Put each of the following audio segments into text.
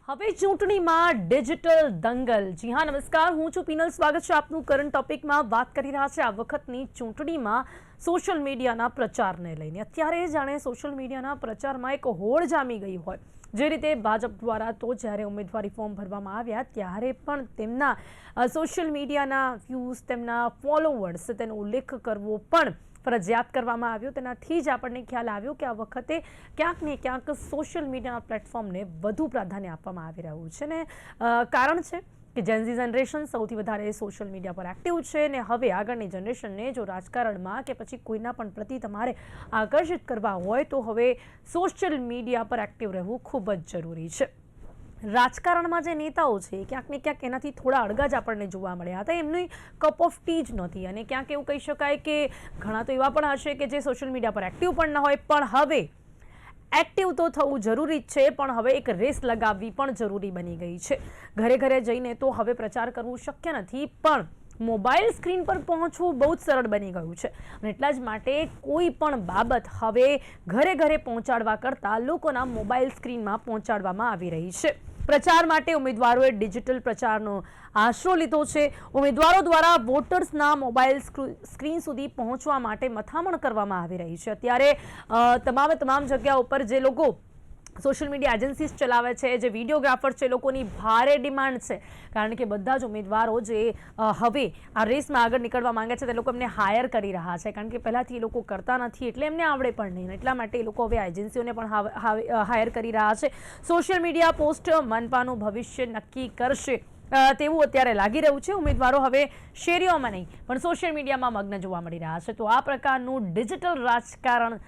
હવે ચૂંટણીમાં ડિજિટલ દંગલ. જી હા, નમસ્કાર, હું છું પીનલ. સ્વાગત છે આપનું કરંટ ટોપિકમાં. વાત કરી રહ્યા છે આ વખતની ચૂંટણીમાં સોશિયલ મીડિયાના પ્રચારને લઈને. અત્યારે જાણે સોશિયલ મીડિયાના પ્રચારમાં એક હોડ જામી ગઈ હોય. જે રીતે ભાજપ દ્વારા તો જ્યારે ઉમેદવારી ફોર્મ ભરવામાં આવ્યા ત્યારે પણ તેમના સોશિયલ મીડિયાના વ્યૂઝ, તેમના ફોલોવર્સ, તેનો ઉલ્લેખ કરવો પણ ફરજિયાત કરવામાં આવ્યો. તેનાથી જ આપણને ખ્યાલ આવ્યો કે આ વખતે ક્યાંક ને ક્યાંક સોશિયલ મીડિયાના પ્લેટફોર્મને વધુ પ્રાધાન્ય આપવામાં આવી રહ્યું છે. ને કારણ છે કે જેનઝી જનરેશન સૌથી વધારે સોશિયલ મીડિયા પર એક્ટિવ છે. ને હવે આગળની જનરેશનને જો રાજકારણમાં કે પછી કોઈના પણ પ્રતિ તમારે આકર્ષિત કરવા હોય તો હવે સોશિયલ મીડિયા પર એક્ટિવ રહેવું ખૂબ જ જરૂરી છે. રાજકારણમાં જે નેતાઓ છે ક્યાંક ને ક્યાંક એનાથી થોડા અળગા જ આપણને જોવા મળ્યા હતા. એમની કપ ઓફ ટી જ નહોતી. અને ક્યાંક એવું કહી શકાય કે ઘણા તો એવા પણ હશે કે જે સોશિયલ મીડિયા પર એક્ટિવ પણ ન હોય, પણ હવે એક્ટિવ તો થવું જરૂરી જ છે, પણ હવે એક રેસ લગાવવી પણ જરૂરી બની ગઈ છે. ઘરે ઘરે જઈને તો હવે પ્રચાર કરવું શક્ય નથી, પણ મોબાઈલ સ્ક્રીન પર પહોંચવું બહુ જ સરળ બની ગયું છે. અને એટલા જ માટે કોઈ પણ બાબત હવે ઘરે ઘરે પહોંચાડવા કરતાં લોકોના મોબાઈલ સ્ક્રીનમાં પહોંચાડવામાં આવી રહી છે. પ્રચાર માટે ઉમેદવારોએ ડિજિટલ પ્રચારનો આશરો લીધો છે. ઉમેદવારો દ્વારા વોટર્સના મોબાઈલ સ્ક્રીન સુધી પહોંચવા માટે મથામણ કરવામાં આવી રહી છે. અત્યારે તમામ જગ્યા ઉપર જે લોકો સોશિયલ મીડિયા એજન્સીસ ચલાવે છે, જે વિડીયોગ્રાફર છે, લોકોની ભારે ડિમાન્ડ છે. કારણ કે બધા જ ઉમેદવારો જે હવે આ રેસમાં આગળ નીકળવા માંગે છે તે લોકો એમને હાયર કરી રહ્યા છે. કારણ કે પહેલાંથી એ લોકો કરતા નથી એટલે એમને આવડે પણ નહીં. એટલા માટે એ લોકો હવે એજન્સીઓને પણ હાયર કરી રહ્યા છે. સોશિયલ મીડિયા પોસ્ટ મનપાનું ભવિષ્ય નક્કી કરશે તેવું અત્યારે લાગી રહ્યું છે. ઉમેદવારો હવે શેરીઓમાં નહીં પણ સોશિયલ મીડિયામાં મગ્ન જોવા મળી રહ્યા છે. તો આ પ્રકારનું ડિજિટલ રાજકારણ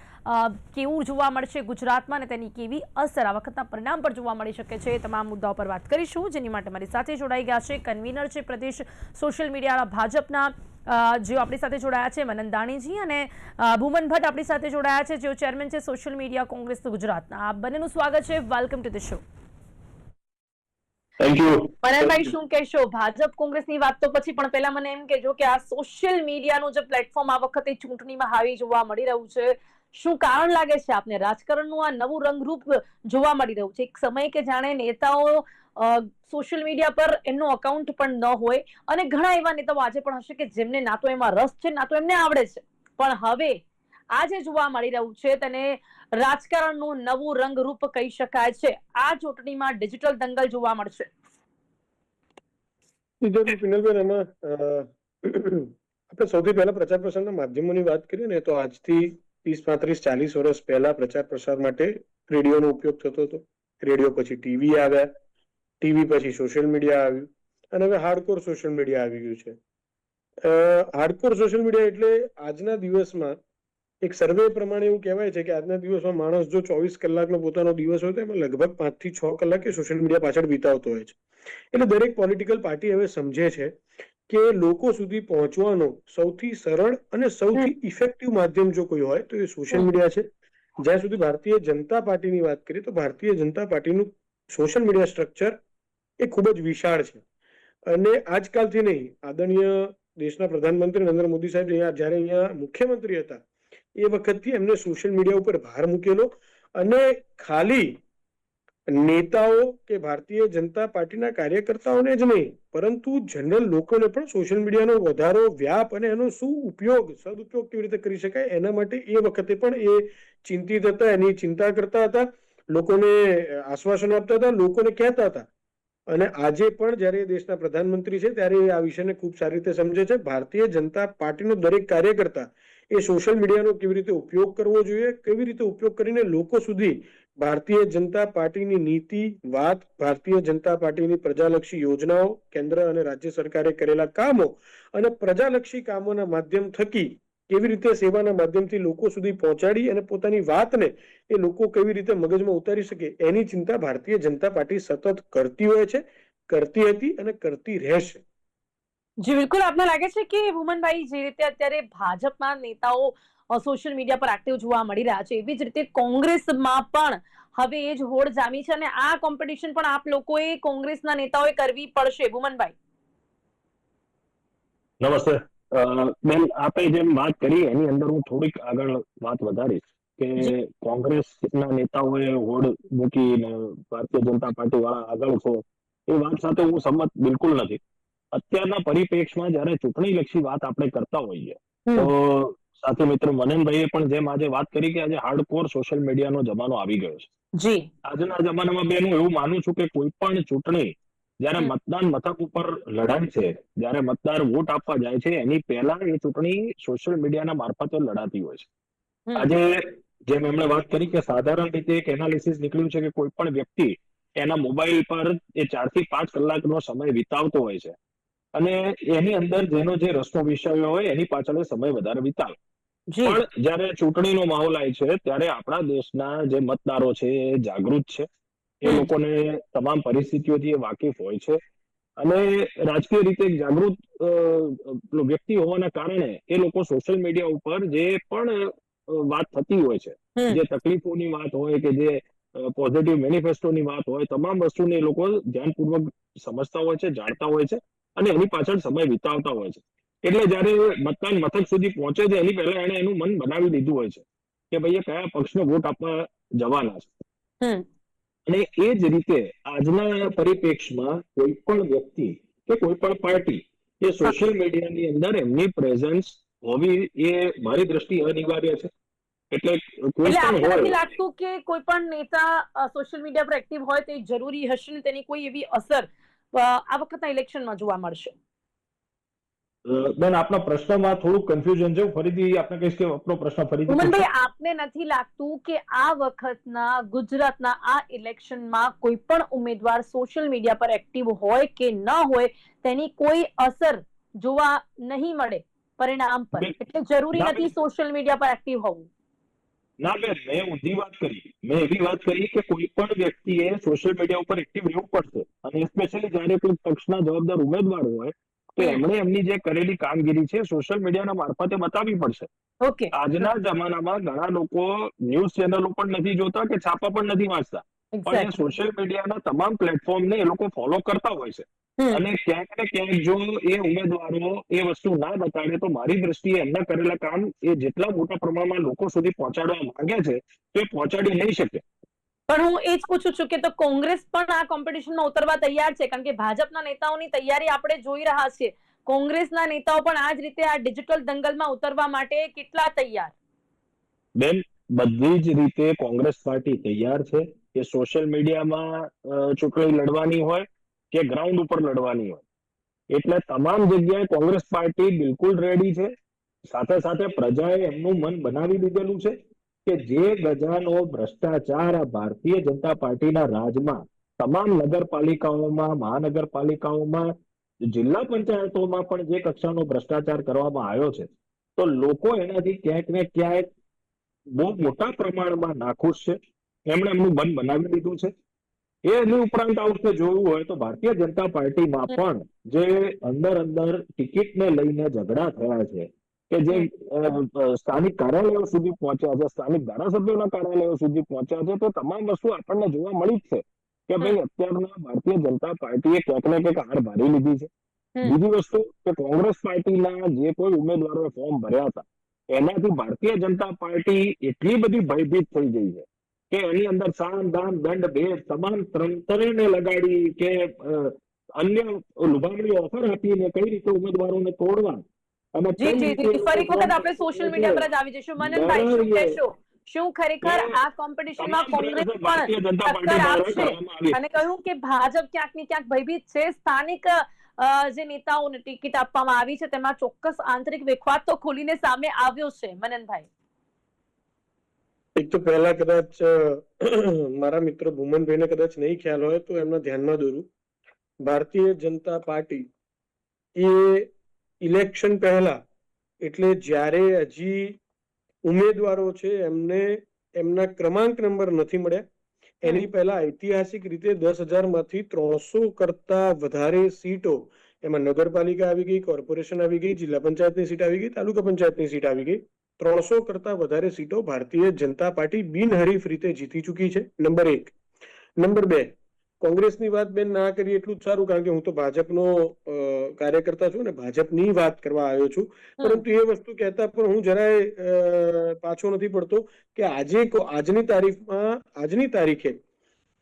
કેવું જોવા મળશે ગુજરાતમાં, અને તેની કેવી અસર આ વખતના પરિણામ પર જોવા મળી શકે છે, તમામ મુદ્દાઓ પર વાત કરીશું. જેની માટે મારી સાથે જોડાઈ ગયા છે કન્વીનર છે પ્રદેશ સોશિયલ મીડિયા ભાજપના, જેઓ આપણી સાથે જોડાયા છે મનન દાણીજી, અને ભૂમન ભટ્ટ આપણી સાથે જોડાયા છે, જેઓ ચેરમેન છે સોશિયલ મીડિયા કોંગ્રેસ ગુજરાતના. આ બંનેનું સ્વાગત છે. Welcome to the show. Mananbhai, શું કહેશો? ભાજપ કોંગ્રેસની વાત તો પછી, પણ પહેલા મને એમ કહેજો કે આ સોશિયલ મીડિયાનું જે પ્લેટફોર્મ આ વખતે ચૂંટણીમાં હાવી જોવા મળી રહ્યું છે, શું કારણ લાગે છે આપને? રાજકારણનું આ નવું રંગરૂપ જોવા મળી રહ્યું છે. એક સમય કે જાણે નેતાઓ સોશિયલ મીડિયા પર એમનું અકાઉન્ટ પણ ન હોય, અને ઘણા એવા નેતાઓ આજે પણ હશે કે જેમને ના તો એમાં રસ છે ના તો એમને આવડે છે, પણ હવે આ જે જોવા મળી રહ્યું છે તેને રાજકારણનું નવું રંગરૂપ કહી શકાય છે. આ ચૂંટણીમાં ડિજિટલ દંગલ જોવા મળશે. પિનલબેન, એમાં આપણે સૌથી પહેલા પ્રચાર પ્રસારના માધ્યમોની વાત કરીએ ને તો આજથી 30, 35, 40 વર્ષ પહેલા પ્રચાર પ્રસાર માટે રેડિયોનો ઉપયોગ થતો હતો. રેડિયો પછી ટીવી આવ્યા, ટીવી પછી સોશિયલ મીડિયા આવ્યું, અને હવે હાર્ડકોર સોશિયલ મીડિયા આવી ગયું છે. હાર્ડકોર સોશિયલ મીડિયા એટલે આજના દિવસમાં એક સર્વે પ્રમાણે એવું કહેવાય છે કે આજના દિવસમાં માણસ જો 24 કલાકનો પોતાનો દિવસ હોય તો એમાં લગભગ 5 થી 6 કલાક એ સોશિયલ મીડિયા પાછળ વિતાવતો હોય છે. એટલે દરેક પોલિટિકલ પાર્ટી હવે સમજે છે કે લોકો સુધી પહોંચવાનો સૌથી સરળ અને સૌથી ઇફેક્ટિવ માધ્યમ જો કોઈ હોય તો એ સોશિયલ મીડિયા છે. જ્યાં સુધી ભારતીય જનતા પાર્ટીની વાત કરીએ તો ભારતીય જનતા પાર્ટીનું સોશિયલ મીડિયા સ્ટ્રક્ચર એ ખૂબ જ વિશાળ છે. અને આજકાલથી નહીં, આદરણીય દેશના પ્રધાનમંત્રી નરેન્દ્ર મોદી સાહેબ જ્યારે અહીંયા મુખ્યમંત્રી હતા એ વખતથી એમને સોશિયલ મીડિયા ઉપર ભાર મૂકેલો, અને ખાલી નેતાઓ કે ભારતીય જનતા પાર્ટીના કાર્યકર્તાઓને જ નહીં પરંતુ જનરલ લોકોને પણ સોશિયલ મીડિયાનો વધારો વ્યાપ અને એનો શું ઉપયોગ, સદુપયોગ કેવી રીતે કરી શકાય એના માટે એ વખતે પણ એ ચિંતિત હતા, એની ચિંતા કરતા હતા, લોકોને આશ્વાસન આપતા હતા, લોકોને કહેતા હતા. અને આજે પણ જ્યારે દેશના પ્રધાનમંત્રી છે ત્યારે આ વિષયને ખૂબ સારી રીતે સમજે છે. ભારતીય જનતા પાર્ટીનો દરેક કાર્યકર્તા એ સોશિયલ મીડિયાનો કેવી રીતે ઉપયોગ કરવો જોઈએ, કેવી રીતે ઉપયોગ કરીને લોકો સુધી ભારતીય જનતા પાર્ટીની નીતિ, વાત, ભારતીય જનતા પાર્ટીની પ્રજાલક્ષી યોજનાઓ, કેન્દ્ર અને રાજ્ય સરકારે કરેલા કામો અને પ્રજાલક્ષી કામોના માધ્યમ થકી કેવી રીતે સેવાના માધ્યમથી લોકો સુધી પહોંચાડી અને પોતાની વાતને એ લોકો કેવી રીતે મગજમાં ઉતારી શકે એની ચિંતા ભારતીય જનતા પાર્ટી સતત કરતી હોય છે, કરતી હતી અને કરતી રહેશે. જી બિલકુલ. આપને લાગે છે કે ભૂમનભાઈ, જે રીતે અત્યારે ભાજપના નેતાઓ સોશિયલ મીડિયા પર એક્ટિવ જોવા મળી રહ્યા છે, એવી જ રીતે કોંગ્રેસમાં પણ હવે એ જ હોડ જામી છે, અને આ કોમ્પિટિશન પણ આપ લોકોએ કોંગ્રેસના નેતાઓએ કરવી પડશે. ભૂમનભાઈ, નમસ્તે બેન, આપે જેમ વાત કરી એની અંદર હું થોડીક આગળ વાત વધારીશ કે કોંગ્રેસના નેતાઓએ હોડ મૂકીને ભારતીય જનતા પાર્ટી વાળા આગળ છે, એ વાત સાથે હું સંમત બિલકુલ નથી. અત્યારના પરિપ્રેક્ષમાં જયારે ચૂંટણીલક્ષી વાત આપણે કરતા હોઈએ તો સાથે મિત્ર મનનભાઈએ પણ જેમ આજે વાત કરી કે આજે હાર્ડકોર સોશિયલ મીડિયાનો જમાનો આવી ગયો છે. જી આજના જમાનામાં બેન હું એવું માનું છું કે કોઈ પણ ચૂંટણી જયારે મતદાન મથક ઉપર લડાય છે, જયારે મતદાર વોટ આપવા જાય છે, એની પહેલા એ ચૂંટણી સોશિયલ મીડિયાના મારફતે લડાતી હોય છે. આજે જેમ એમણે વાત કરી કે સાધારણ રીતે એક એનાલિસિસ નીકળ્યું છે કે કોઈ પણ વ્યક્તિ એના મોબાઈલ પર એ 4 થી 5 કલાકનો સમય વિતાવતો હોય છે અને એની અંદર જેનો જે રસનો વિષય હોય એની પાછળ સમય વધારે વિતાવે. પણ જયારે ચૂંટણીનો માહોલ આવે છે ત્યારે આપણા દેશના જે મતદારો છે એ જાગૃત છે, એ લોકોને તમામ પરિસ્થિતિઓથી એ વાકેફ હોય છે અને રાજકીય રીતે એક જાગૃત વ્યક્તિ હોવાના કારણે એ લોકો સોશિયલ મીડિયા ઉપર જે પણ વાત થતી હોય છે, જે તકલીફોની વાત હોય કે જે પોઝિટિવ મેનિફેસ્ટોની વાત હોય, તમામ વસ્તુને એ લોકો ધ્યાનપૂર્વક સમજતા હોય છે, જાણતા હોય છે અને એની પાછળ સમય વિતાવતા હોય છે. એટલે જયારે મતદાન મથક સુધી પહોંચે છે એની પહેલા એને એનું મન બનાવી લીધું હોય છે કે ભાઈ કયા પક્ષને વોટ આપવા જવાના છે. અને એ જ રીતે આજના પરિપ્રેક્ષમાં કોઈ પણ વ્યક્તિ કે કોઈ પણ પાર્ટી એ સોશિયલ મીડિયાની અંદર એમની પ્રેઝન્સ હોવી એ મારી દ્રષ્ટિએ અનિવાર્ય છે. એટલે કોઈ પણ આપને નથી હોય, લાગતું કે કોઈ પણ નેતા સોશિયલ મીડિયા પર એક્ટિવ હોય તે જરૂરી હશે ને તેની કોઈ એવી અસર આ વખતના ઇલેક્શનમાં જોવા મળશે? બેન આપના પ્રશ્નમાં થોડું કન્ફ્યુઝન છે, ફરીથી આપને કહીશ કે આપનો પ્રશ્ન ફરીથી પૂછો. ઉમનભાઈ, આપને નથી લાગતું કે આ વખતના ગુજરાતના આ ઇલેક્શનમાં કોઈ પણ ઉમેદવાર સોશિયલ મીડિયા પર એક્ટિવ હોય કે ન હોય તેની કોઈ અસર જોવા નહીં મળે પરિણામ પર? એટલે જરૂરી નથી સોશિયલ મીડિયા પર એક્ટિવ હોવું. ના બેન, મેં ઊંધી વાત કરી. મેં એવી વાત કરી કે કોઈ પણ વ્યક્તિએ સોશિયલ મીડિયા ઉપર એક્ટિવ રહેવું પડશે અને સ્પેશિયલી જયારે કોઈ પક્ષના જવાબદાર ઉમેદવાર હોય તો એમણે એમની જે કરેલી કામગીરી છે સોશિયલ મીડિયાના મારફતે બતાવવી પડશે. આજના જમાનામાં ઘણા લોકો ન્યૂઝ ચેનલો પણ નથી જોતા કે છાપા પણ નથી વાંચતા, પણ એ સોશિયલ મીડિયાના તમામ પ્લેટફોર્મને એ લોકો ફોલો કરતા હોય છે અને ક્યાંક ને ક્યાંક જો એ ઉમેદવારો એ વસ્તુ ના બતાડે તો મારી દ્રષ્ટિએ એમના કરેલા કામ એ જેટલા મોટા પ્રમાણમાં લોકો સુધી પહોંચાડવા માંગે છે તો એ પહોંચાડી નહીં શકે. પણ હું એ જ પૂછું છું કે તો કોંગ્રેસ પણ આ કોમ્પિટિશનમાં ઉતરવા તૈયાર છે? કારણ કે ભાજપના નેતાઓની તૈયારી આપણે જોઈ રહ્યા છીએ, કોંગ્રેસના નેતાઓ પણ આ જ રીતે આ ડિજિટલ દંગલમાં ઉતરવા માટે કેટલા તૈયાર? બેન, બધી જ રીતે કોંગ્રેસ પાર્ટી તૈયાર છે કે સોશિયલ મીડિયામાં ચૂંટણી લડવાની હોય કે ગ્રાઉન્ડ ઉપર લડવાની હોય. એટલે તમામ જગ્યાએ કોંગ્રેસ પાર્ટી બિલકુલ રેડી છે. સાથે સાથે પ્રજાએ એમનું મન બનાવી દીધેલું છે કે જે ગજાનો ભ્રષ્ટાચાર આ ભારતીય જનતા પાર્ટીના રાજમાં તમામ નગરપાલિકાઓમાં, મહાનગરપાલિકાઓમાં, જિલ્લા પંચાયતોમાં પણ જે કક્ષાનો ભ્રષ્ટાચાર કરવામાં આવ્યો છે તો લોકો એનાથી ક્યાંક ને ક્યાંક બહુ મોટા પ્રમાણમાં નાખુશ છે. એમણે એમનું મન બનાવી લીધું છે. એની ઉપરાંત આ વખતે જોયું હોય તો ભારતીય જનતા પાર્ટીમાં પણ જે અંદર ટિકિટને લઈને ઝઘડા થયા છે કે જે સ્થાનિક કાર્યાલયો સુધી પહોંચ્યા છે, સ્થાનિક ધારાસભ્યોના કાર્યાલયો સુધી પહોંચ્યા છે, તો તમામ વસ્તુ આપણને જોવા મળી જ છે કે ભાઈ અત્યારના ભારતીય જનતા પાર્ટીએ ક્યાંક ને ક્યાંક હાર ભારી લીધી છે. બીજી વસ્તુ કે કોંગ્રેસ પાર્ટીના જે કોઈ ઉમેદવારોએ ફોર્મ ભર્યા હતા એનાથી ભારતીય જનતા પાર્ટી એટલી બધી ભયભીત થઈ ગઈ છે કે એની અંદર સામ દામ દંડ ભેદ તમામ તંત્રને લગાડી કે અન્ય લુભામણી ઓફર આપીને કઈ રીતે ઉમેદવારોને તોડવા. ફરી વખત આપણે સોશિયલ મીડિયા પર જ આવી જઈશું. મનનભાઈ, શું કહેશો? શું ખરેખર આ કોમ્પિટિશનમાં કોંગ્રેસ પણ ટક્કર આપશે? અને કહ્યું કે ભાજપ ક્યાંક ને ક્યાંક ભયભીત છે. સ્થાનિક જે નેતાઓને ટિકિટ આપવામાં આવી છે તેમાં ચોક્કસ આંતરિક વિખવાદ તો ખુલીને સામે આવ્યો છે. મનનભાઈ, એક તો પહેલા કદાચ મારા મિત્ર ભૂમનભાઈને કદાચ નહીં ખ્યાલ હોય તો એમના ધ્યાનમાં દોરું. ભારતીય જનતા પાર્ટી એ ઇલેક્શન પહેલા, એટલે જ્યારે હજી ઉમેદવારો છે એમને એમના ક્રમાંક નંબર નથી મળ્યા એની પહેલા ઐતિહાસિક રીતે 10,000 માંથી 300 કરતા વધારે સીટો, એમાં નગરપાલિકા આવી ગઈ, કોર્પોરેશન આવી ગઈ, જિલ્લા પંચાયતની સીટ આવી ગઈ, તાલુકા પંચાયતની સીટ આવી ગઈ, 300 કરતા વધારે સીટો ભારતીય જનતા પાર્ટી બિનહરીફ રીતે જીતી ચૂકી છે. નંબર 1. નંબર 2, કોંગ્રેસની વાત બેન ના કરી એટલું જ સારું, કારણ કે હું તો ભાજપનો કાર્યકર્તા છું ને ભાજપની વાત કરવા આવ્યો છું. પરંતુ એ વસ્તુ કહેતા પણ હું જરાય પાછો નથી પડતો કે આજની તારીખે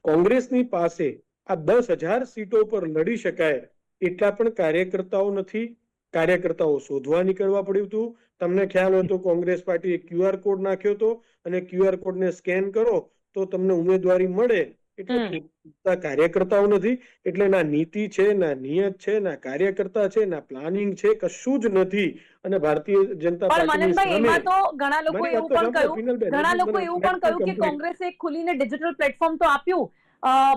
કોંગ્રેસની પાસે આ 10,000 સીટો પર લડી શકાય એટલા પણ કાર્યકર્તાઓ નથી. કાર્યકર્તાઓ શોધવા નીકળવા પડ્યું હતું. તમને ખ્યાલ હોય તો કોંગ્રેસ પાર્ટીએ QR કોડ નાખ્યો હતો અને QR કોડને સ્કેન કરો તો તમને ઉમેદવારી મળે. એટલે કાર્યકર્તાઓ નથી, એટલે ના નીતિ છે, ના નિયત છે, ના કાર્યકર્તા છે, ના પ્લાનિંગ છે, કશું જ નથી. અને ભારતીય જનતા પણ પાર્ટીની મનનભાઈ, સામે એમાં તો ઘણા લોકો એવું પણ કહ્યું કે કોંગ્રેસે ખુલીને ડિજિટલ પ્લેટફોર્મ તો આપ્યું,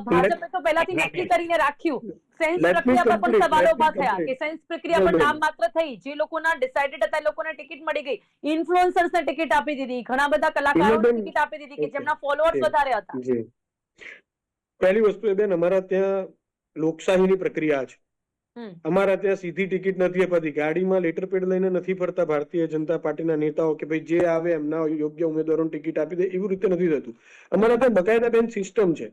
ભાજપે તો પહેલાથી નક્કી કરીને રાખ્યું. સેન્સ પ્રક્રિયા પર પણ સવાલો ઉભા થયા કે સેન્સ પ્રક્રિયા પર નામ માત્ર થઈ, જે લોકોના ડિસાઇડેડ હતા એ લોકોને ટિકિટ મળી ગઈ, ઇન્ફ્લુએન્સર્સને ટિકિટ આપી દીધી, ઘણા બધા કલાકારોને ટિકિટ આપી દીધી કે જેમના ફોલોઅર્સ વધારે હતા. પહેલી વસ્તુ એ બેન, અમારા ત્યાં લોકશાહીની પ્રક્રિયા છે. અમારા ત્યાં સીધી ટિકિટ નથી અપાતી, ગાડીમાં લેટર પેડ લઈને નથી ફરતા ભારતીય જનતા પાર્ટીના નેતાઓ કે ભાઈ જે આવે એમના યોગ્ય ઉમેદવારોને ટિકિટ આપી દે, એવું રીતે નથી થતું. અમારા ત્યાં બકાયદા બેન સિસ્ટમ છે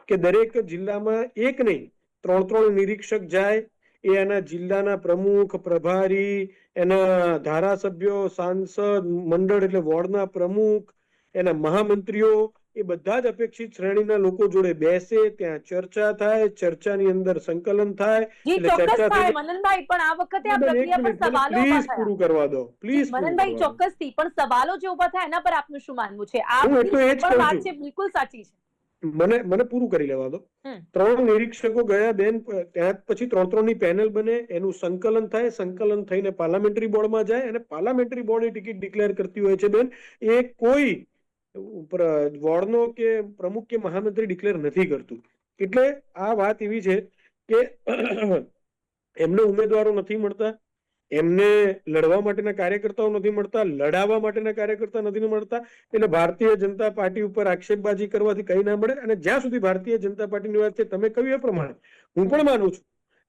કે દરેક જિલ્લામાં એક નહીં 3 નિરીક્ષક જાય, એ એના જિલ્લાના પ્રમુખ, પ્રભારી, એના ધારાસભ્યો, સાંસદ મંડળ એટલે વોર્ડના પ્રમુખ, એના મહામંત્રીઓ, એ બધા જ અપેક્ષિત શ્રેણીના લોકો જોડે બેસે, ત્યાં ચર્ચા થાય, ચર્ચાની અંદર સંકલન થાય. મનનભાઈ, પણ આ વખતે આ પ્રક્રિયા પર સવાલો ઉભા થયા. પૂરું કરવા દો પ્લીઝ મનનભાઈ, ચોક્કસથી, પણ સવાલો જે ઉભા થયા એના પર આપનું શું માનવું છે? આ વાત છે બિલકુલ સાચી છે. મને પૂરું કરી લેવા દો. 3 નિરીક્ષકો ગયા બેન, ત્યાં પછી 3 ની પેનલ બને, એનું સંકલન થાય, સંકલન થઈને પાર્લામેન્ટરી બોર્ડમાં જાય અને પાર્લામેન્ટરી બોર્ડ ટિકિટ ડિક્લેર કરતી હોય છે બેન. એ કોઈ વોર્ડનો કે પ્રમુખ કે મહામંત્રી ડિક્લેર નથી કરતું. એટલે આ વાત એવી છે કે એમને ઉમેદવારો નથી મળતા, એમને લડવા માટેના કાર્યકર્તાઓ નથી મળતા, લડાવવા માટેના કાર્યકર્તા નથી મળતા. એટલે ભારતીય જનતા પાર્ટી ઉપર આક્ષેપબાજી કરવાથી કઈ ના મળે. અને જ્યાં સુધી ભારતીય જનતા પાર્ટીની વાત છે, તમે કહ્યું એ પ્રમાણે હું પણ માનું છું,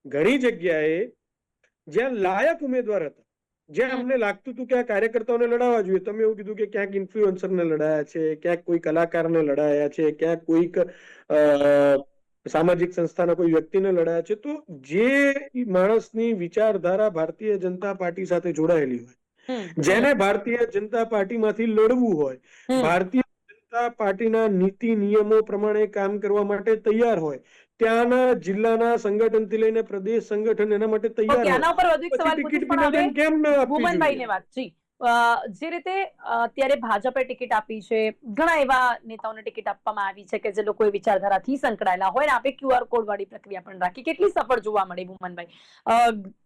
ઘણી જગ્યાએ જ્યાં લાયક ઉમેદવાર હતા, જ્યાં અમને લાગતું હતું કે આ કાર્યકર્તાઓને લડાવવા જોઈએ, તમે એવું કીધું કે ક્યાંક ઇન્ફ્લુએન્સરને લડાયા છે, ક્યાંક કોઈ કલાકારને લડાયા છે, ક્યાંક કોઈક સામાજિક સંસ્થાના કોઈ વ્યક્તિને લડાયા છે, તો જે માણસની વિચારધારા ભારતીય જનતા પાર્ટી સાથે જોડાયેલી હોય, જેને ભારતીય જનતા પાર્ટીમાંથી લડવું હોય, ભારતીય જનતા પાર્ટીના નીતિ નિયમો પ્રમાણે કામ કરવા માટે તૈયાર હોય, ત્યાંના જિલ્લાના સંગઠનથી લઈને પ્રદેશ સંગઠન એના માટે તૈયાર હોય. આના ઉપર વધુ એક સવાલ પૂછીશ, પણ હવે કેમ ન આપવી ભૂમનભાઈને વાત જી, જે રીતે અત્યારે ભાજપે ટિકિટ આપી છે, ઘણા એવા નેતાઓને ટિકિટ આપવામાં આવી છે કે જે લોકો વિચારધારાથી સંકળાયેલા હોય, આપે QR કોડ વાળી પ્રક્રિયા પણ રાખી, કેટલી સફળ જોવા મળી ભૂમનભાઈ?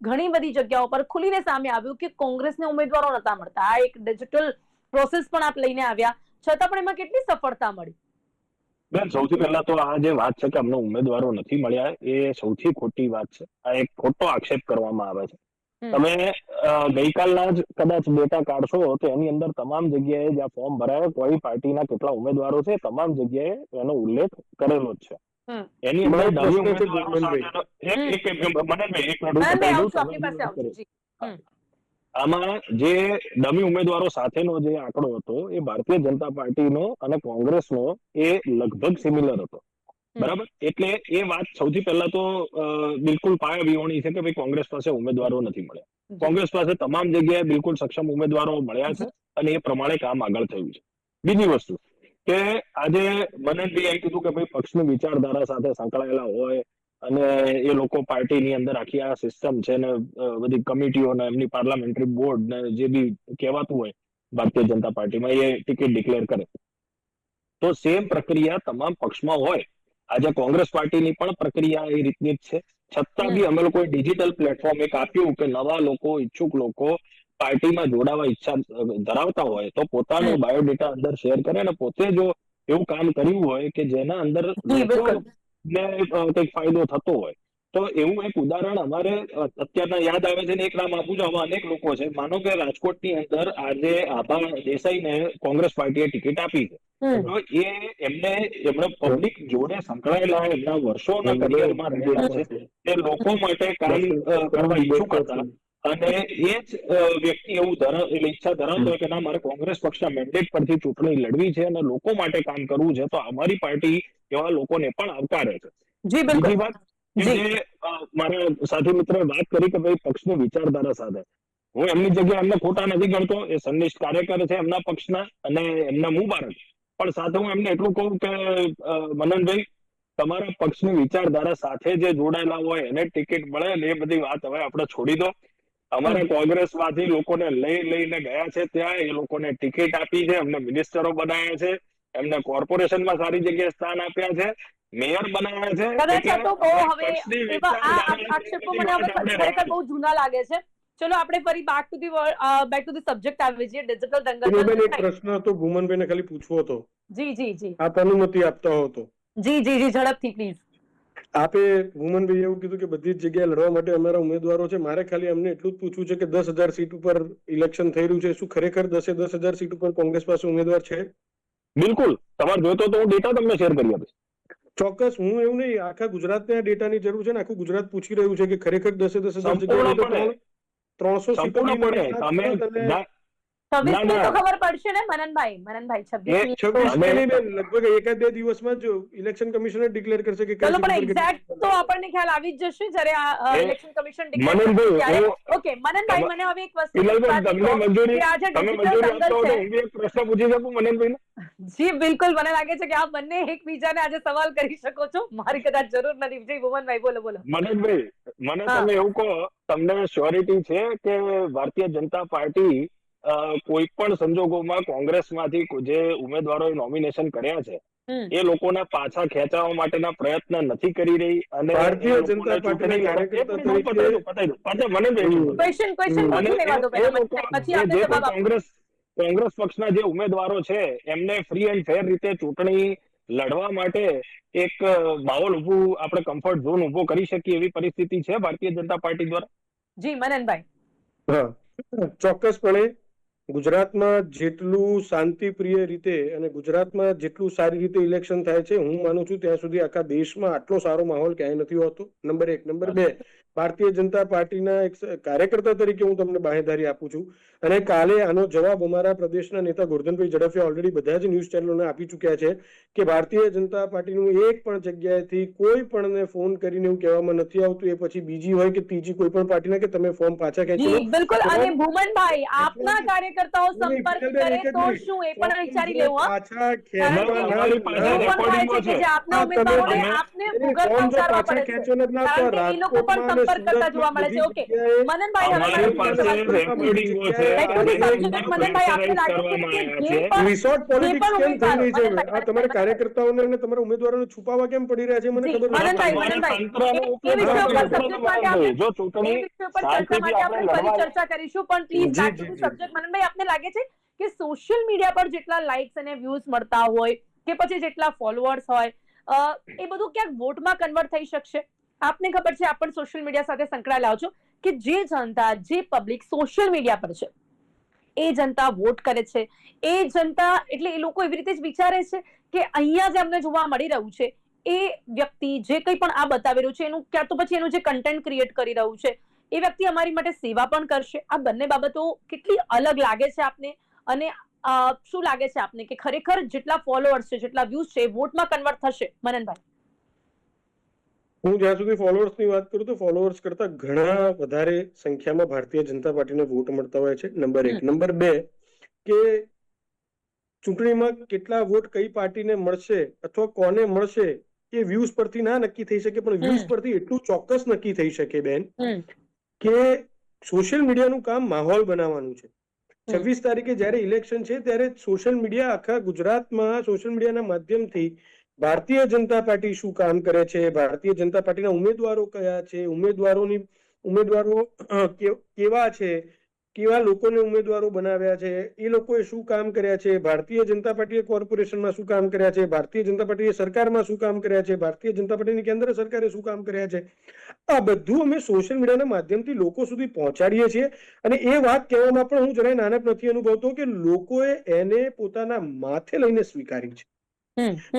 ઘણી બધી જગ્યાઓ પર ખુલીને સામે આવ્યું કે કોંગ્રેસને ઉમેદવારો નતા મળતા. આ એક ડિજિટલ પ્રોસેસ પણ આપ લઈને આવ્યા, છતાં પણ એમાં કેટલી સફળતા મળી? બેન, સૌથી પહેલા તો આ જે વાત છે કે અમને ઉમેદવારો નથી મળ્યા, એ સૌથી ખોટી વાત છે. આ એક ખોટો આક્ષેપ કરવામાં આવે છે. તમે ગઈકાલના જ કદાચ ડેટા કાઢશો તો એની અંદર તમામ જગ્યાએ જ્યાં ફોર્મ ભરાયો, કોઈ પાર્ટીના કેટલા ઉમેદવારો છે, તમામ જગ્યાએ એનો ઉલ્લેખ કરેલો જ છે. એની અંદર આમાં જે ડમી ઉમેદવારો સાથેનો જે આંકડો હતો એ ભારતીય જનતા પાર્ટીનો અને કોંગ્રેસનો એ લગભગ સિમિલર હતો. બરાબર? એટલે એ વાત સૌથી પહેલા તો બિલકુલ પાયા વિહોણી છે કે ભાઈ કોંગ્રેસ પાસે ઉમેદવારો નથી મળ્યા. કોંગ્રેસ પાસે તમામ જગ્યાએ બિલકુલ સક્ષમ ઉમેદવારો મળ્યા છે અને એ પ્રમાણે કામ આગળ થયું છે. બીજી વસ્તુ કે આજે મનનભાઈ એમ કીધું કે ભાઈ પક્ષની વિચારધારા સાથે સંકળાયેલા હોય અને એ લોકો પાર્ટીની અંદર આખી આ સિસ્ટમ છે ને બધી કમિટીઓ ને એમની પાર્લામેન્ટરી બોર્ડ ને જે બી કહેવાતું હોય ભારતીય જનતા પાર્ટીમાં, એ ટિકિટ ડિક્લેર કરે તો સેમ પ્રક્રિયા તમામ પક્ષમાં હોય. આજે કોંગ્રેસ પાર્ટીની પણ પ્રક્રિયા એ રીતની જ છે, છતાં બી અમે લોકોએ ડિજિટલ પ્લેટફોર્મ એક આપ્યું કે નવા લોકો, ઈચ્છુક લોકો પાર્ટીમાં જોડાવા ઈચ્છા ધરાવતા હોય તો પોતાનો બાયોડેટા અંદર શેર કરે અને પોતે જો એવું કામ કર્યું હોય કે જેના અંદર કંઈક ફાયદો થતો હોય તો એવું એક ઉદાહરણ અમારે અત્યારના યાદ આવે છે ને એક નામ આપું છું. આમાં અનેક લોકો છે. માનો કે રાજકોટની અંદર આજે આભા દેસાઈને કોંગ્રેસ પાર્ટીએ ટિકિટ આપી છે, તો એમને પબ્લિક જોડે સંકળાયેલા એમના વર્ષોના કરિયરમાં રહેલા છે, તે લોકો માટે કામ કરવા ઈચ્છુક હતા અને એ જ વ્યક્તિ એવું ઈચ્છા ધરાવતો હોય કે ના, મારે કોંગ્રેસ પક્ષના મેન્ડેટ પરથી ચૂંટણી લડવી છે અને લોકો માટે કામ કરવું છે, તો અમારી પાર્ટી એવા લોકોને પણ આવકારે છે. જી બિલકુલ બીજી વાત કે જી જે મારા સાથી મિત્રોએ વાત કરી કે ભાઈ પક્ષની વિચારધારા સાથે હું એમની જગ્યાએ એમને ખોટા નથી ગણતો, એ સંનિષ્ઠ કાર્યકર છે એમના પક્ષના અને એમના મુબારક. પણ સાથે હું એમને એટલું કહું કે મનનભાઈ, તમારા પક્ષની વિચારધારા સાથે જે જોડાયેલા હોય એને ટિકિટ મળે ને એ બધી વાત હવે આપણે છોડી દો. અમારા કોંગ્રેસમાંથી લોકોને લઈને ગયા છે, ત્યાં એ લોકોને ટિકિટ આપી છે, એમને મિનિસ્ટરો બનાવ્યા છે, એમને કોર્પોરેશનમાં સારી જગ્યાએ સ્થાન આપ્યા છે, મેયર બનાવ્યા છે. કદાચ આ તો બહુ હવે પક્ષની એવા આ વિચારધારા આક્ષેપો મને હવે ખરેખર બહુ જૂના લાગે છે. ચલો આપણે ફરી બેક ટુ ધી સબ્જેક્ટ આવી જઈએ. ડિજિટલ દંગલ બેન એક પ્રશ્ન હતો ભૂમનભાઈને ખાલી પૂછવો હતો, જી જી જી આપ અનુમતિ આપતા હો તો. જી જી જી ઝડપથી પ્લીઝ. આપે ભૂમનભાઈ એવું કીધું કે બધી જ જગ્યાએ લડવા માટે અમારા ઉમેદવારો છે. મારે ખાલી અમને એટલું જ પૂછવું છે કે 10,000 સીટ ઉપર ઇલેક્શન થઈ રહ્યું છે, શું ખરેખર 10,000 સીટ ઉપર કોંગ્રેસ પાસે ઉમેદવાર છે? બિલકુલ, તમારે જોઈતો તો હું ડેટા તમને શેર કરી આપીશ. ચોક્કસ. હું એવું નહીં, આખા ગુજરાતને આ ડેટાની જરૂર છે ને આખું ગુજરાત પૂછી રહ્યું છે કે ખરેખર 10,000 સંપૂર્ણપણે 300 સંપૂર્ણપણે તમે ના 26 ના. તો ખબર પડશે ને મનનભાઈ 26 લગભગ એકાદ બે દિવસમાં જ ઇલેક્શન કમિશનર ડિક્લેર કરશે કે ચલો પણ એક્ઝેક્ટ તો આપણને ખ્યાલ આવી જ જશે જ્યારે આ ઇલેક્શન કમિશન ડિક્લેર મનનભાઈ, ત્યારે. હું- ઓકે મનનભાઈ, મને હવે એક વસ્તુ પિલાલભાઈ, તમને મંજૂરી કે આ જે તમે digital મંજૂરી આપતા હો દંગલ તો છે, હું બી એક પ્રશ્ન પૂછી શકું મનનભાઈને? જી બિલકુલ, મને લાગે છે કે આપ બંને એકબીજાને આજે સવાલ કરી શકો છો. મારી કદાચ જરૂર નથી. જી ભુવનભાઈ, બોલો બોલો. મનનભાઈ, મને હા. તમે એવું કહો, તમને શ્યોરિટી છે કે ભારતીય જનતા પાર્ટી કોઈ પણ સંજોગોમાં કોંગ્રેસમાંથી જે ઉમેદવારોએ નોમિનેશન કર્યા છે એ લોકોના પાછા ખેંચાવવા માટેના પ્રયત્ન નથી કરી રહી અને ભારતીય એ લોકોને જનતા પાર્ટીના ચૂંટણી કાર્યકર્તા એક મિનિટ, હું પતાવી દઉં. મનનભાઈ, ક્વેશ્ચન અને પૂછી લેવા દો એ પહેલા લોકો મનનભાઈ, પછી આપણે જે જવાબ પણ આપો. કોંગ્રેસ પક્ષના જે ઉમેદવારો છે એમને ફ્રી એન્ડ ફેર રીતે ચૂંટણી લડવા માટે એક માહોલ ઊભું, આપણે કમ્ફર્ટ ઝોન ઊભો કરી શકીએ એવી પરિસ્થિતિ છે ભારતીય જનતા પાર્ટી દ્વારા? જી મનનભાઈ. હા, ચોક્કસપણે ગુજરાતમાં જેટલું શાંતિપ્રિય રીતે અને ગુજરાતમાં જેટલું સારી રીતે ઇલેક્શન થાય છે, હું માનું છું ત્યાં સુધી આખા દેશમાં આટલો સારો માહોલ ક્યાંય નથી હોતો. નંબર 1. નંબર 2, ભારતીય જનતા પાર્ટીના એક કાર્યકર્તા તરીકે હું તમને બાહેંધરી આપું છું અને કાલે આનો જવાબ અમારા પ્રદેશના નેતા ગોરધનભાઈ ઝડફિયા ઓલરેડી બધા જ ન્યૂઝ ચેનલોને આપી ચૂક્યા છે કે ભારતીય જનતા પાર્ટીનું એક પણ જગ્યાએથી કોઈ પણને ફોન કરીને એવું કહેવામાં નથી આવતું, એ પછી બીજી હોય કે ત્રીજી કોઈ પણ પાર્ટીના, કે તમે ફોર્મ પાછા ખેંચી લો. જી બિલકુલ. અને ભુવનભાઈ, આપના કાર્યકર્તાઓ સંપર્ક કરે તો શું એ પણ વિચારી લેવું. હા, પાછા અમારી પાસે એવું પણ હોય રેકોર્ડિંગો છે કે છે. જે આપના ઉમેદવારોને આપને ભૂગર્ભ ઉતારવા પડે છે, કારણ કે એ લોકો પણ સંપર્ક કરતા જોવા મળે છે. ઓકે મનનભાઈ, હવે અમારી મારી પાસે રેકોર્ડિંગો છે. મનનભાઈ, આપને લાગે છે કે જે પણ રિસોર્ટ પોલિટિક્સ કેમ થઈ રહી છે? આ તમારા કાર્યકર્તાઓને અને તમારા ઉમેદવારોને છુપાવવા કેમ પડી રહ્યા છે? મને જી, ખબર મનનભાઈ, નથી. એ વિષય ઉપર સબ્જેક્ટ માટે આપણે જો ચૂંટણી એ વિષય ઉપર ચર્ચા માટે આપણે ફરી ચર્ચા કરીશું, પણ please back to the subject. Mananbhai, આપને લાગે છે કે સોશિયલ મીડિયા પર જેટલા લાઇક્સ અને વ્યૂઝ મળતા હોય કે પછી જેટલા ફોલોઅર્સ હોય, એ બધું ક્યાંક વોટમાં કન્વર્ટ થઈ શકશે? આપને ખબર છે, આપ પણ સોશિયલ મીડિયા સાથે સંકળાયેલા છો, કે જે જનતા, જે પબ્લિક સોશિયલ મીડિયા પર છે એ જનતા વોટ કરે છે, એ જનતા એટલે એ લોકો એવી રીતે જ વિચારે છે કે અહીંયા જે અમને જોવા મળી રહ્યું છે એ વ્યક્તિ જે કંઈ પણ આ બતાવી રહ્યું છે એનું ક્યાં તો પછી એનું જે કન્ટેન્ટ ક્રિએટ કરી રહ્યું છે એ વ્યક્તિ અમારી માટે સેવા પણ કરશે. આ બંને બાબતો કેટલી અલગ લાગે છે આપને? અને શું લાગે છે આપને કે ખરેખર જેટલા ફોલોઅર્સ છે, જેટલા વ્યૂઝ છે, વોટમાં કન્વર્ટ થશે? મનનભાઈ, હું જ્યાં સુધી ફોલોઅર્સની વાત કરું તો ફોલોઅર્સ કરતા ઘણા વધારે સંખ્યામાં ભારતીય જનતા પાર્ટીને વોટ મળતા હોય છે. નંબર 1. નંબર 2, કે ચૂંટણીમાં કેટલા વોટ કઈ પાર્ટીને મળશે અથવા કોને મળશે એ વ્યૂઝ પરથી ના નક્કી થઈ શકે, પણ વ્યૂઝ પરથી એટલું ચોક્કસ નક્કી થઈ શકે બેન કે સોશિયલ મીડિયાનું કામ માહોલ બનાવવાનું છે. 26 તારીખે જ્યારે ઇલેક્શન છે ત્યારે સોશિયલ મીડિયા આખા ગુજરાતમાં સોશિયલ મીડિયાના માધ્યમથી ભારતીય જનતા પાર્ટી શું કામ કરે છે, ભારતીય જનતા પાર્ટીના ઉમેદવારો કયા છે, ઉમેદવારો કેવા છે, કેવા લોકોને ઉમેદવારો બનાવ્યા છે, એ લોકોએ શું કામ કર્યા છે, ભારતીય જનતા પાર્ટીએ કોર્પોરેશનમાં શું કામ કર્યા છે, ભારતીય જનતા પાર્ટીએ સરકારમાં શું કામ કર્યા છે, ભારતીય જનતા પાર્ટીની કેન્દ્ર સરકારે શું કામ કર્યા છે, આ બધું અમે સોશિયલ મીડિયાના માધ્યમથી લોકો સુધી પહોંચાડીએ છીએ. અને એ વાત કહેવામાં પણ હું જરાય નાનપ નથી અનુભવતો કે લોકોએ એને પોતાના માથે લઈને સ્વીકારી છે.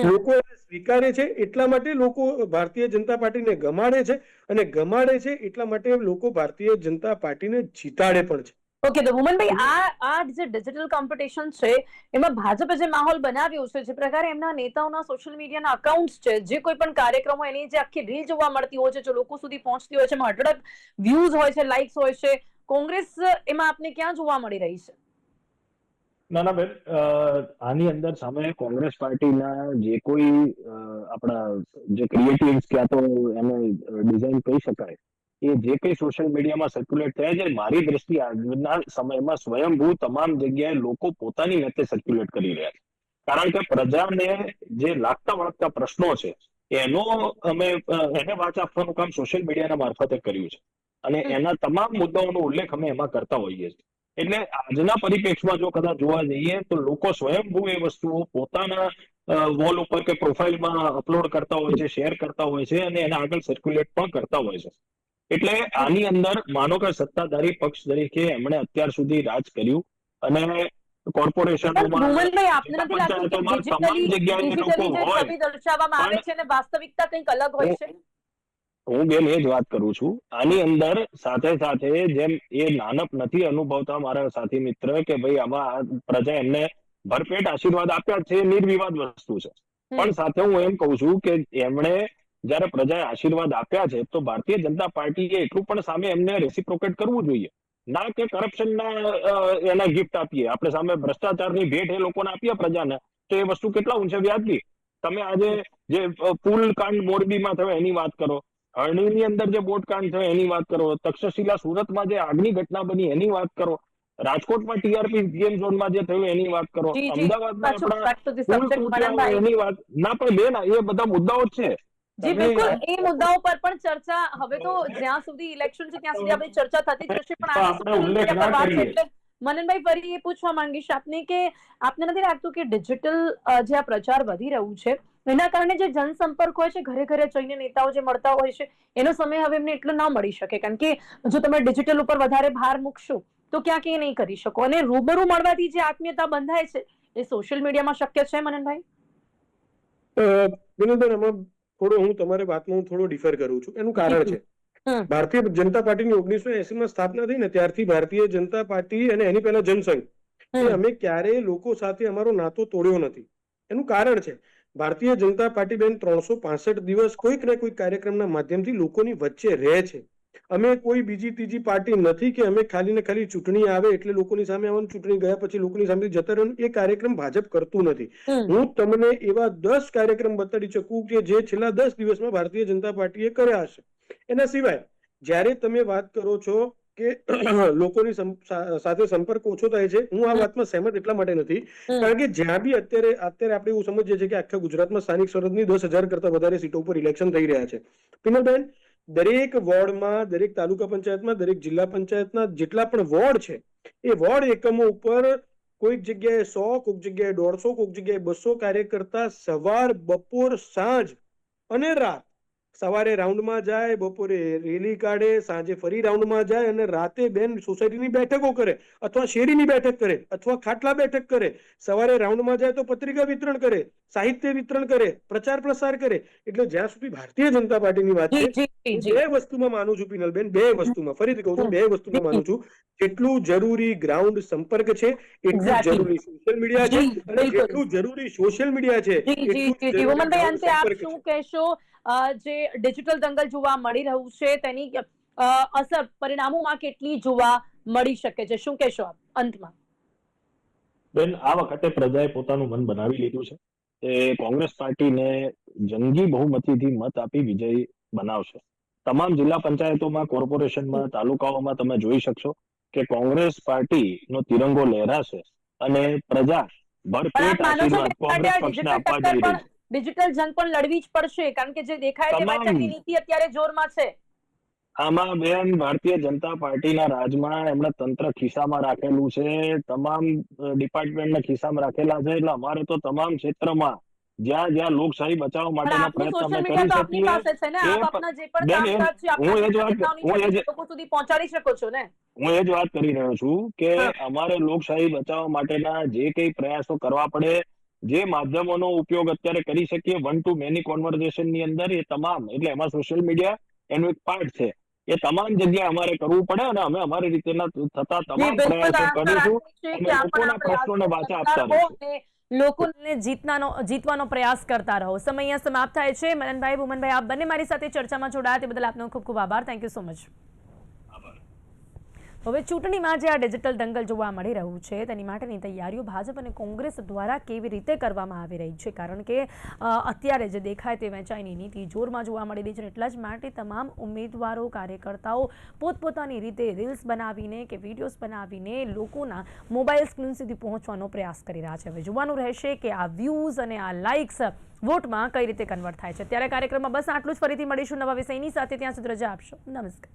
લોકો એને સ્વીકારે છે એટલા માટે લોકો ભારતીય જનતા પાર્ટીને ગમાડે છે, અને ગમાડે છે એટલા માટે લોકો ભારતીય જનતા પાર્ટીને જીતાડે પણ છે. ઓકે, તો ભુવનભાઈ, આ જે ડિજિટલ કોમ્પિટિશન છે એમાં ભાજપે જે માહોલ બનાવ્યો છે, જે પ્રકારે એમના નેતાઓના સોશિયલ મીડિયાના અકાઉન્ટ્સ છે, જે કોઈ પણ કાર્યક્રમ હોય એની જે આખી રીલ જોવા મળતી હોય છે, જો લોકો સુધી પહોંચતી હોય છે, એમાં અઢળક વ્યૂઝ હોય છે, લાઇક્સ હોય છે, કોંગ્રેસ એમાં આપને ક્યાં જોવા મળી રહી છે? ના ના બેન, આની અંદર સામે કોંગ્રેસ પાર્ટીના જે કોઈ આપણા જે ક્રિએટિવ્સ ક્યાં તો એને ડિઝાઇન કહી શકાય, એ જે કંઈ સોશિયલ મીડિયામાં સર્ક્યુલેટ થયા છે, મારી દ્રષ્ટિએ આજના સમયમાં સ્વયંભૂ તમામ જગ્યાએ લોકો પોતાની રીતે સર્ક્યુલેટ કરી રહ્યા છે. કારણ કે પ્રજાને જે લાગતા વળગતા પ્રશ્નો છે એને વાચા આપવાનું કામ સોશિયલ મીડિયાના મારફતે કર્યું છે, અને એના તમામ મુદ્દાઓનો ઉલ્લેખ અમે એમાં કરતા હોઈએ છીએ. એટલે આજના પરિપ્રેક્ષમાં જો કદાચ જોવા જઈએ તો લોકો સ્વયંભૂ એ વસ્તુઓ પોતાના વોલ ઉપર કે પ્રોફાઇલમાં અપલોડ કરતા હોય છે, શેર કરતા હોય છે, અને એને આગળ સર્ક્યુલેટ પણ કરતા હોય છે. એટલે આની અંદર માનો કે સત્તાધારી પક્ષ તરીકે એમણે અત્યાર સુધી રાજ કર્યું, અને કોર્પોરેશનોમાં, ભુવનભાઈ, આપને નથી લાગતું કે પંચાયતોમાં તમામ જગ્યાએ એ લોકો ડિજિટલી જે હોય, છબી દર્શાવવામાં આવે છે અને વાસ્તવિકતા કંઈક અલગ હોય છે? હું બેન એ જ વાત કરું છું. આની અંદર સાથે સાથે જેમ એ નાનપ નથી અનુભવતા મારા સાથી મિત્ર કે ભાઈ આમાં પ્રજા એમને ભરપેટ આશીર્વાદ આપ્યા છે, નિર્વિવાદ વસ્તુ છે, પણ સાથે હું એમ કહું છું કે એમણે જયારે પ્રજાએ આશીર્વાદ આપ્યા છે તો ભારતીય જનતા પાર્ટીએ એટલું પણ સામે એમને રેસિપ્રોકેટ કરવું જોઈએ, ના કે કરપ્શનના એના ગિફ્ટ આપીએ. આપણે સામે ભ્રષ્ટાચારની ભેટ એ લોકોને આપીએ પ્રજાને, તો એ વસ્તુ કેટલા ઊંચે વ્યાજબી. તમે આજે જે પુલ કાંડ મોરબીમાં થયો એની વાત કરો, હરણીની અંદર જે બોટકાંડ થયો એની વાત કરો, તક્ષશિલા સુરતમાં જે આગની ઘટના બની એની વાત કરો, રાજકોટમાં ટીઆરપી ગેમ ઝોનમાં જે થયું એની વાત કરો, અમદાવાદમાં આપણા પુલ તૂટ્યા એની વાત ના, પણ બેન એ બધા મુદ્દાઓ જ છે. જી બિલકુલ, એ મુદ્દાઓ પર પણ ચર્ચા હવે તો જ્યાં સુધી ઇલેક્શન છે ત્યાં સુધી આપણી ચર્ચા થતી જ રહેશે, પણ આપણે ઉલ્લેખ ના કરીએ. એટલે મનનભાઈ, ફરી એ પૂછવા માંગીશ આપને કે આપને નથી લાગતું કે ડિજિટલ જે આ પ્રચાર વધી રહ્યું છે એના કારણે જે જનસંપર્ક હોય છે, ઘરે ઘરે જઈને નેતાઓ જે મળતા હોય છે, એનો સમય હવે એમને એટલો ન મળી શકે, કારણ કે જો તમે ડિજિટલ ઉપર વધારે ભાર મૂકશો તો ક્યાંક એ નહીં કરી શકો, અને રૂબરૂ મળવાથી જે આત્મીયતા બંધાય છે એ સોશિયલ મીડિયામાં શક્ય છે? મનનભાઈ, વિનોદબેન, આમાં થોડો હું તમારી વાતમાં થોડો ડિફર કરું છું. એનું કારણ છે, ભારતીય જનતા પાર્ટીની 1980માં સ્થાપના થઈ ને ત્યારથી ભારતીય જનતા પાર્ટી અને એની પહેલા જનસંઘ અમે ક્યારેય લોકો સાથે અમારો નાતો તોડ્યો નથી. એનું કારણ છે, ભારતીય જનતા પાર્ટી બેન 365 દિવસ કોઈક ને કોઈક કાર્યક્રમના માધ્યમથી લોકોની વચ્ચે રહે છે. અમે કોઈ બીજી ત્રીજી પાર્ટી નથી કે અમે ખાલી ને ખાલી ચૂંટણી આવે એટલે લોકોની સામે આવવાનું, ચૂંટણી ગયા પછી લોકોની સામે જતા રહેવાનું. એ કાર્યક્રમ ભાજપ કરતું નથી. હું તમને એવા 10 કાર્યક્રમ બતાડી શકું કે જે છેલ્લા 10 દિવસમાં ભારતીય જનતા પાર્ટીએ કર્યા હશે. એના સિવાય જ્યારે તમે વાત કરો છો કે લોકોની સાથે સંપર્ક ઓછો થાય છે, હું આ વાતમાં સહેમત એટલા માટે નથી કારણ કે જ્યાં બી અત્યારે આપણે એવું સમજીએ છીએ કે આખા ગુજરાતમાં સ્થાનિક સ્વરાજની 10,000 કરતા વધારે સીટો ઉપર ઇલેક્શન થઈ રહ્યા છે. પિનલબેન, દરેક વોર્ડમાં, દરેક તાલુકા પંચાયતમાં, દરેક જિલ્લા પંચાયતના જેટલા પણ વોર્ડ છે એ વોર્ડ એકમો ઉપર કોઈક જગ્યાએ 100, કોઈક જગ્યાએ 150, કોઈક જગ્યાએ 200 કાર્યકર્તા સવાર, બપોર, સાંજ અને રાત, સવારે રાઉન્ડમાં જાય, બપોરે રેલી કાઢે, સાંજે ફરી રાઉન્ડમાં જાય અને રાતે બેન સોસાયટીની બેઠકો કરે અથવા શેરીની બેઠક કરે અથવા ખાટલા બેઠક કરે. સવારે રાઉન્ડમાં જાય તો પત્રિકા વિતરણ કરે, સાહિત્ય વિતરણ કરે, પ્રચાર પ્રસાર કરે. એટલે જ્યાં સુધી ભારતીય જનતા પાર્ટીની વાત છે, બે વસ્તુમાં માનું છું પિનલબેન, બે વસ્તુમાં, ફરીથી કહું છું, બે વસ્તુમાં માનું છું. જેટલું જરૂરી ગ્રાઉન્ડ સંપર્ક છે એટલું જરૂરી સોશિયલ મીડિયા છે, અને જેટલું જરૂરી સોશિયલ મીડિયા છે એટલું જરૂરી ગ્રાઉન્ડ સંપર્ક છે. કહેશો જે ડિજિટલ દંગલ જોવા મળી રહ્યું છે તેની અસર પરિણામોમાં કેટલી જોવા મળી શકે છે, શું કહેશો આપ અંતમાં? બેન, આ વખતે પ્રજાએ પોતાનું મન બનાવી લીધું છે. એ કોંગ્રેસ પાર્ટીને જંગી બહુમતીથી મત આપી વિજય બનાવશે. તમામ જિલ્લા પંચાયતોમાં, કોર્પોરેશનમાં, તાલુકાઓમાં તમે જોઈ શકશો કે કોંગ્રેસ પાર્ટીનો તિરંગો લહેરાશે અને પ્રજા ભરપેટ આશીર્વાદ કોંગ્રેસ પક્ષને આપવા જઈ રહી છે. ડિજિટલ જંગ પણ લડવી જ પડશે, કારણ કે જે દેખાય તે બેઠકની નીતિ અત્યારે જોરમાં છે. આમાં બેન ભારતીય જનતા પાર્ટીના રાજમાં એમણે તંત્ર ખિસ્સામાં રાખેલું છે, તમામ ડિપાર્ટમેન્ટના ખિસ્સામાં રાખેલા છે. એટલે અમારે તો તમામ ક્ષેત્રમાં જ્યાં જ્યાં લોકશાહી બચાવવા માટેના પ્રયત્ન અમે કરી શકીએ, હું એ જ વાત કરી રહ્યો છું કે અમારે લોકશાહી બચાવવા માટેના જે કઈ પ્રયાસો કરવા પડે, જે માધ્યમોનો ઉપયોગ અત્યારે કરી શકીએ વન ટુ મેની કોન્વર્ઝેશનની અંદર, એ તમામ, એટલે એમાં સોશિયલ મીડિયા એનું એક પાર્ટ છે. એ તમામ જગ્યાએ અમારે કરવું પડે અને અમે અમારી રીતેના થતા તમામ પ્રયાસો કરીશું અને લોકોના પ્રશ્નોને વાચા આપતા રહીશું. લોકોને જીતવાનો પ્રયાસ કરતા રહો. સમય અહીંયા સમાપ્ત થાય છે. મનનભાઈ, ભુવનભાઈ, આપ બંને મારી સાથે ચર્ચામાં જોડાયા તે બદલ આપનો ખૂબ ખૂબ આભાર. Thank you so much. હવે ચૂંટણીમાં જે આ ડિજિટલ દંગલ જોવા મળી રહ્યું છે તેની માટેની તૈયારીઓ ભાજપ અને કોંગ્રેસ દ્વારા કેવી રીતે કરવામાં આવી રહી છે, કારણ કે અત્યારે જે દેખાય તે વહેંચાઈની નીતિ જોરમાં જોવા મળી રહી છે. એટલા જ માટે તમામ ઉમેદવારો, કાર્યકર્તાઓ પોતપોતાની રીતે રીલ્સ બનાવીને કે વિડીયોઝ બનાવીને લોકોના મોબાઈલ સ્ક્રીન સુધી પહોંચવાનો પ્રયાસ કરી રહ્યા છે. હવે જોવાનું રહેશે કે આ વ્યૂઝ અને આ લાઇક્સ વોટમાં કઈ રીતે કન્વર્ટ થાય છે. ત્યારે કાર્યક્રમમાં બસ આટલું જ. ફરીથી મળીશું નવા વિષયની સાથે. ત્યાં સુધી રજા આપશો. નમસ્કાર.